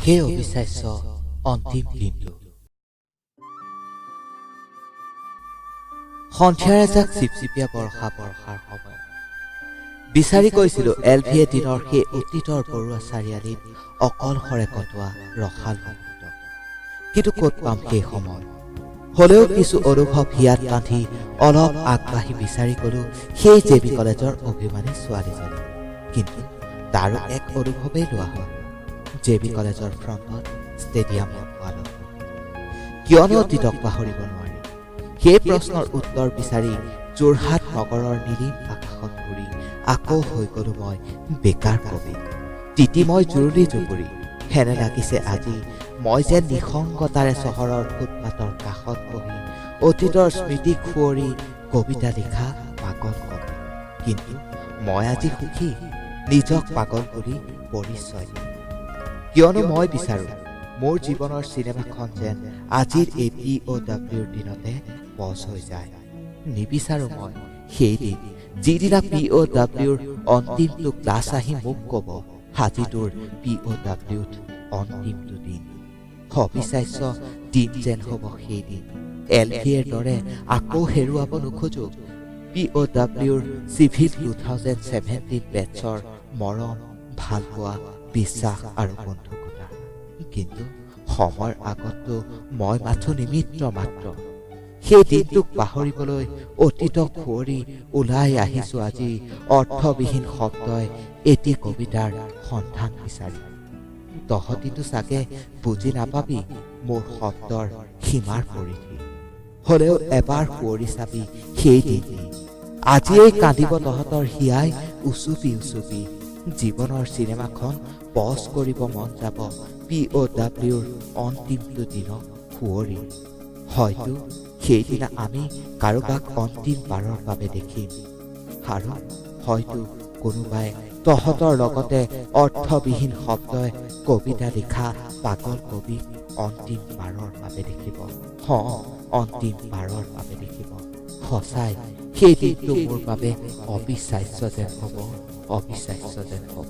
সেই অবিশ্বাস্য অন্তিম দিনটো। সন্ধিয়াৰ এজাক চিপচিপীয়া বৰ্ষাৰ সময়। বিচাৰি গৈছিলো এলভিয়ে দিনৰ সেই অতীতৰ বৰুৱা চাৰিআলিত অকলশৰে কটোৱা ৰসাল মুহূৰ্ত। কিন্তু ক'ত পাম সেই সময়। হলেও কিছু অনুভৱ হিয়াত বান্ধি অলপ আগবাঢ়ি বিচাৰি গলো সেই জেবি কলেজৰ অভিমানী ছোৱালীজনী। কিন্তু তাৰো এক অনুভৱেই লোৱা হয় জেবি কলেজৰ ফ্ৰণ্টত ষ্টেডিয়ামত পোৱালত। কিয়নো অতীতক পাহৰিব নোৱাৰি? সেই প্ৰশ্নৰ উত্তৰ বিচাৰি যোৰহাট নগৰৰ নীলিম আকাশত ঘূৰি আকৌ হৈ গলো মই বেকাৰ কবি। তিতিময় জুৰুলি জুপুৰি হেনে লাগিছে আজি মই যেন নিসংগতাৰে চহৰৰ ফুটপাতৰ কাষত বহি অতীতৰ স্মৃতি খুঁৱৰি কবিতা লিখা পাগল কবি। কিন্তু মই আজি সুখী নিজক পাগল বুলি পৰিচয় দিম। কিয়নো মই বিচাৰো মোৰ জীৱনৰ চিনেমাখন যেন আজিৰ এই POWৰ দিনতে পজ হৈ যায়। নিবিচাৰো মই সেই দিন যিদিনা POWৰ অন্তিমটো ক্লাছ আহি মোক কব আজি তোৰ POWত অন্তিমটো দিন। অবিশ্বাস্য দিন যেন হব সেই দিন। এলভিৰ দৰে আকৌ হেৰুৱাব নোখোজো POWৰ চিভিল 2017 বেটছৰ মৰম, ভালপোৱা, বিশ্বাস আৰু বন্ধুকতা। কিন্তু সময়ৰ আগততো মই মাথো নিমিত্ৰ মাত্ৰ। সেই দিনটোক পাহৰিবলৈ অতীতক খুঁৱৰি ওলাই আহিছো আজি অৰ্থবিহীন শব্দই এটি কবিতাৰ সন্ধান বিচাৰি। তহঁতিতো চাগে বুজি নাপাবি মোৰ শব্দৰ সীমাৰ পৰিধি। হলেও এবাৰ সুঁৱৰি চাবি সেই দিনটি। আজিয়েই কান্দিব তহঁতৰ হিয়াই উচুপি উচুপি। জীৱনৰ চিনেমাখন পজ কৰিব মন যাব POWৰ অন্তিমটো দিনক সুঁৱৰি। হয়তো সেইদিনা আমি কাৰোবাক অন্তিম বাৰৰ বাবে দেখিম আৰু হয়তো কোনোবাই তহঁতৰ লগতে অৰ্থবিহীন শব্দই কবিতা লিখা পাগল কবিক অন্তিম বাৰৰ বাবে দেখিব। অন্তিম বাৰৰ বাবে দেখিব। সঁচাই সেই দিনটো মোৰ বাবে অবিশ্বাস্য যেন হ'ব, অবিশ্বাস্য যেন হ'ব।